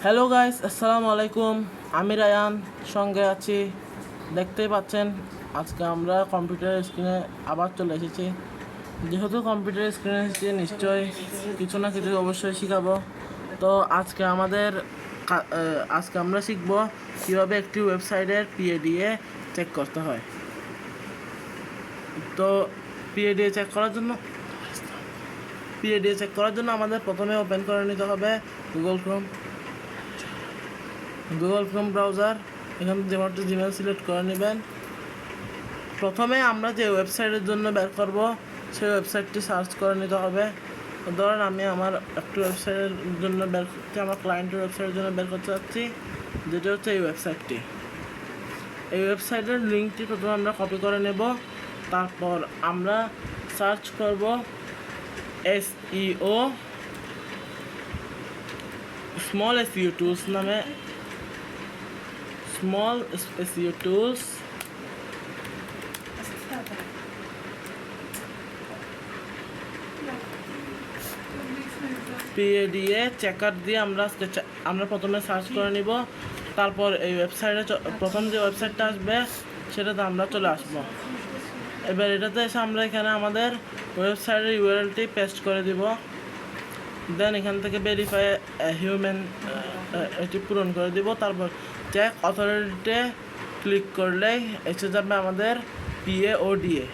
Hello guys, আসসালামু আলাইকুম। আমি রায়ান, সঙ্গে আছি। দেখতেই পাচ্ছেন আজকে আমরা কম্পিউটার স্ক্রিনে আবার চলে এসেছি। যেহেতু কম্পিউটার স্ক্রিনে এসেছি, নিশ্চয়ই কিছু না কিছু অবশ্যই শেখাবো। তো আজকে আমরা শিখব কীভাবে একটি ওয়েবসাইটের পিএডিএ চেক করতে হয়। তো পিএডিএ চেক করার জন্য আমাদের প্রথমে ওপেন করে নিতে হবে গুগল ক্রোম ব্রাউজার। এখান থেকে যেমন জিমেল সিলেক্ট করে নেবেন। প্রথমে আমরা যে ওয়েবসাইটের জন্য বের করব সেই ওয়েবসাইটটি সার্চ করে নিতে হবে। ধরেন আমি আমার একটি ওয়েবসাইটের জন্য আমার ক্লায়েন্টের ওয়েবসাইটের জন্য বের করতে চাচ্ছি, যেটা হচ্ছে এই ওয়েবসাইটটি। এই ওয়েবসাইটের লিঙ্কটি প্রথমে আমরা কপি করে নেব। তারপর আমরা সার্চ করব SEO স্মল SEO টুলস নামে, স্মল SEO টুলস। পিএডিএ চেকার দিয়ে আমরা প্রথমে সার্চ করে নিব। তারপর এই ওয়েবসাইটে প্রথম যে ওয়েবসাইটটা আসবে সেটাতে আমরা চলে আসব। এবার এটাতে এসে আমরা এখানে আমাদের ওয়েবসাইটের ইউআরএলটি পেস্ট করে দিব। দেন এখান থেকে ভেরিফাই হিউম্যান এটি পূরণ করে দিব। তারপর চেক অথরিটিতে ক্লিক করলেই এসে যাবে আমাদের PAODA।